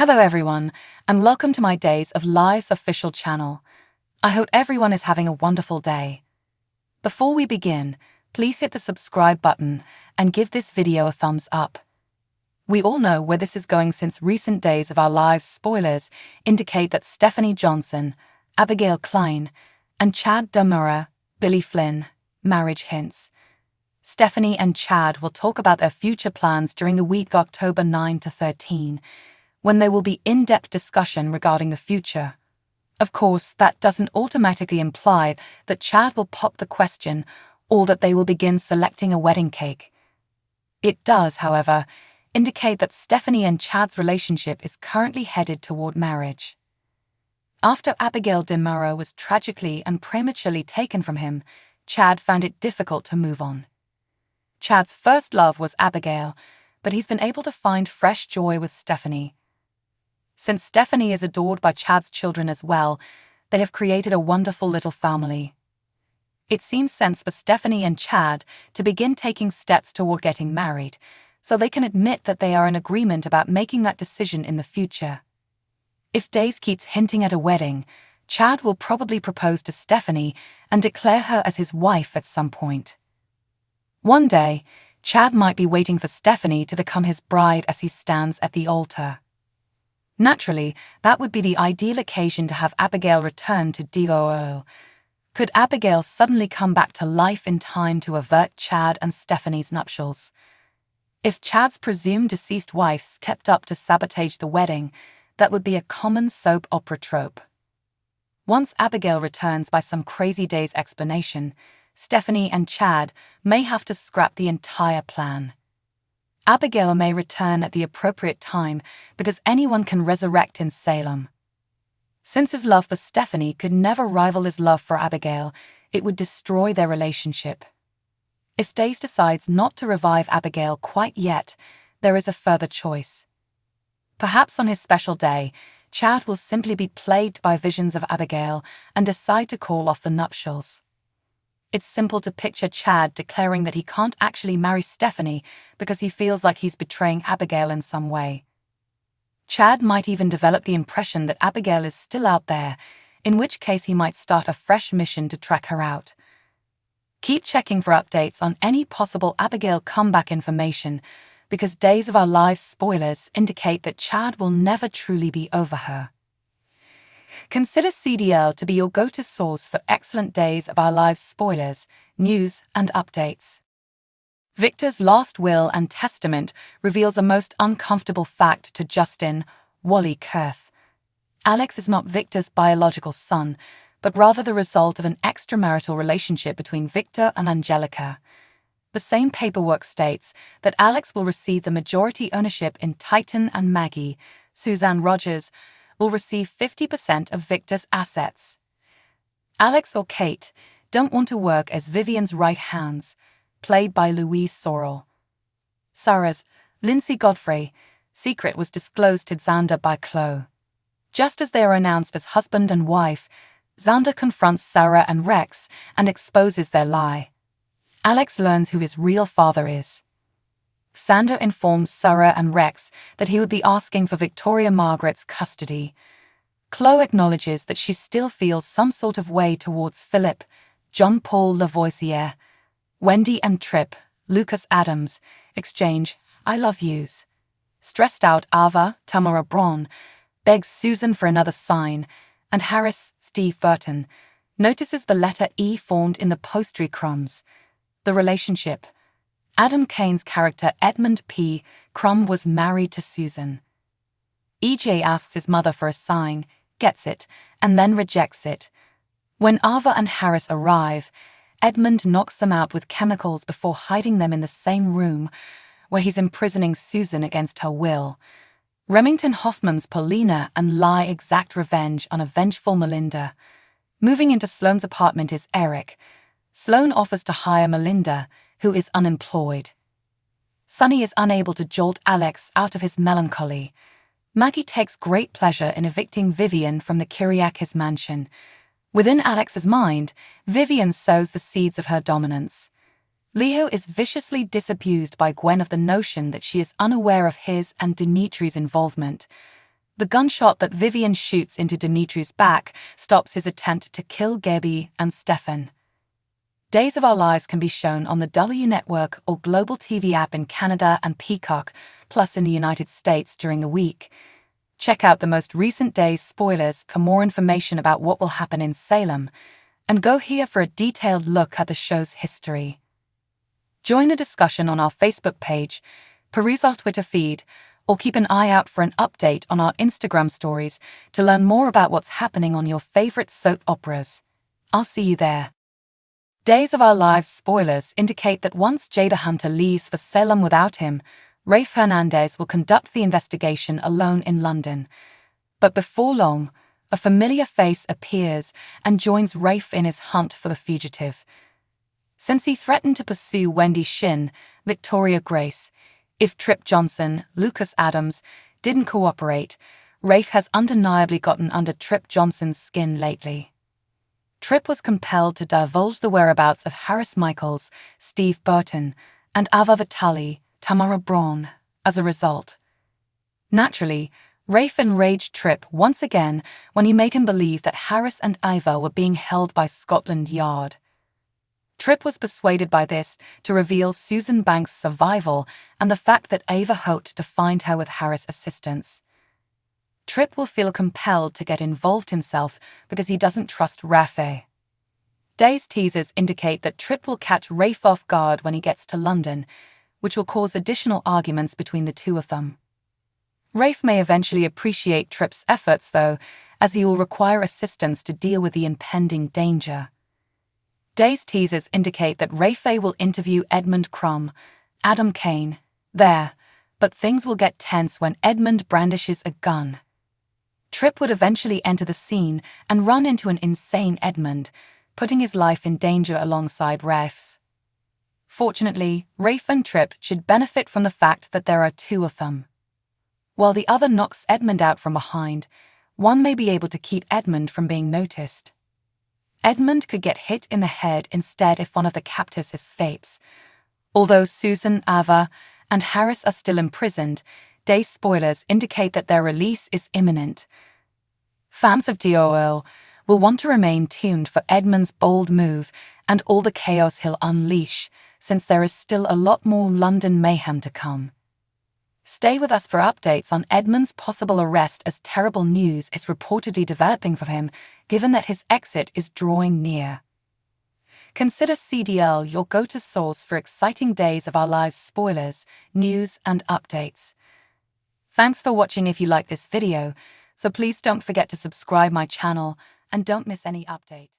Hello everyone, and welcome to my Days of Lies official channel. I hope everyone is having a wonderful day. Before we begin, please hit the subscribe button and give this video a thumbs up. We all know where this is going since recent Days of Our Lives spoilers indicate that Stephanie Johnson, Abigail Klein, and Chad Damura, Billy Flynn, marriage hints. Stephanie and Chad will talk about their future plans during the week October 9 to 13, when there will be in-depth discussion regarding the future. Of course, that doesn't automatically imply that Chad will pop the question or that they will begin selecting a wedding cake. It does, however, indicate that Stephanie and Chad's relationship is currently headed toward marriage. After Abigail Damura was tragically and prematurely taken from him, Chad found it difficult to move on. Chad's first love was Abigail, but he's been able to find fresh joy with Stephanie. Since Stephanie is adored by Chad's children as well, they have created a wonderful little family. It seems sense for Stephanie and Chad to begin taking steps toward getting married, so they can admit that they are in agreement about making that decision in the future. If Days keeps hinting at a wedding, Chad will probably propose to Stephanie and declare her as his wife at some point. One day, Chad might be waiting for Stephanie to become his bride as he stands at the altar. Naturally, that would be the ideal occasion to have Abigail return to DOO. Could Abigail suddenly come back to life in time to avert Chad and Stephanie's nuptials? If Chad's presumed deceased wife kept up to sabotage the wedding, that would be a common soap opera trope. Once Abigail returns by some crazy Days explanation, Stephanie and Chad may have to scrap the entire plan. Abigail may return at the appropriate time because anyone can resurrect in Salem. Since his love for Stephanie could never rival his love for Abigail, it would destroy their relationship. If Days decides not to revive Abigail quite yet, there is a further choice. Perhaps on his special day, Chad will simply be plagued by visions of Abigail and decide to call off the nuptials. It's simple to picture Chad declaring that he can't actually marry Stephanie because he feels like he's betraying Abigail in some way. Chad might even develop the impression that Abigail is still out there, in which case he might start a fresh mission to track her out. Keep checking for updates on any possible Abigail comeback information, because Days of Our Lives spoilers indicate that Chad will never truly be over her. Consider CDL to be your go-to source for excellent Days of Our Lives spoilers, news, and updates. Victor's last will and testament reveals a most uncomfortable fact to Justin, Wally Kurth. Alex is not Victor's biological son, but rather the result of an extramarital relationship between Victor and Angelica. The same paperwork states that Alex will receive the majority ownership in Titan, and Maggie, Suzanne Rogers, will receive 50% of Victor's assets. Alex or Kate don't want to work as Vivian's right hands, played by Louise Sorrell. Sarah's, Lindsay Godfrey, secret was disclosed to Xander by Chloe. Just as they are announced as husband and wife, Xander confronts Sarah and Rex and exposes their lie. Alex learns who his real father is. Xander informs Sarah and Rex that he would be asking for Victoria Margaret's custody. Chloe acknowledges that she still feels some sort of way towards Philip, John Paul Lavoisier. Wendy and Tripp, Lucas Adams, exchange "I love yous." Stressed out Ava, Tamara Braun, begs Susan for another sign, and Harris, Steve Burton, notices the letter E formed in the pastry crumbs. The relationship. Adam Kane's character Edmund P. Crumb was married to Susan. EJ asks his mother for a sign, gets it, and then rejects it. When Ava and Harris arrive, Edmund knocks them out with chemicals before hiding them in the same room, where he's imprisoning Susan against her will. Remington Hoffman's Paulina and Lie exact revenge on a vengeful Melinda. Moving into Sloane's apartment is Eric. Sloane offers to hire Melinda, who is unemployed. Sonny is unable to jolt Alex out of his melancholy. Maggie takes great pleasure in evicting Vivian from the Kyriakis mansion. Within Alex's mind, Vivian sows the seeds of her dominance. Leo is viciously disabused by Gwen of the notion that she is unaware of his and Dimitri's involvement. The gunshot that Vivian shoots into Dimitri's back stops his attempt to kill Gabi and Stefan. Days of Our Lives can be shown on the W Network or Global TV app in Canada and Peacock, plus in the United States during the week. Check out the most recent day's spoilers for more information about what will happen in Salem, and go here for a detailed look at the show's history. Join the discussion on our Facebook page, peruse our Twitter feed, or keep an eye out for an update on our Instagram stories to learn more about what's happening on your favorite soap operas. I'll see you there. Days of Our Lives spoilers indicate that once Jada Hunter leaves for Salem without him, Rafe Hernandez will conduct the investigation alone in London. But before long, a familiar face appears and joins Rafe in his hunt for the fugitive. Since he threatened to pursue Wendy Shin, Victoria Grace, if Trip Johnson, Lucas Adams, didn't cooperate, Rafe has undeniably gotten under Trip Johnson's skin lately. Trip was compelled to divulge the whereabouts of Harris Michaels, Steve Burton, and Ava Vitali, Tamara Braun, as a result. Naturally, Rafe enraged Trip once again when he made him believe that Harris and Ava were being held by Scotland Yard. Trip was persuaded by this to reveal Susan Banks' survival and the fact that Ava hoped to find her with Harris' assistance. Trip will feel compelled to get involved himself because he doesn't trust Rafe. Day's teasers indicate that Trip will catch Rafe off guard when he gets to London, which will cause additional arguments between the two of them. Rafe may eventually appreciate Trip's efforts, though, as he will require assistance to deal with the impending danger. Day's teasers indicate that Rafe will interview Edmund Crumb, Adam Kane, there, but things will get tense when Edmund brandishes a gun. Trip would eventually enter the scene and run into an insane Edmund, putting his life in danger alongside Rafe's. Fortunately, Rafe and Trip should benefit from the fact that there are two of them. While the other knocks Edmund out from behind, one may be able to keep Edmund from being noticed. Edmund could get hit in the head instead if one of the captives escapes. Although Susan, Ava, and Harris are still imprisoned, Day spoilers indicate that their release is imminent. Fans of DOL will want to remain tuned for Edmund's bold move and all the chaos he'll unleash, since there is still a lot more London mayhem to come. Stay with us for updates on Edmund's possible arrest, as terrible news is reportedly developing for him, given that his exit is drawing near. Consider CDL your go-to source for exciting Days of Our Lives spoilers, news, and updates. Thanks for watching. If you like this video, so please don't forget to subscribe my channel and don't miss any update.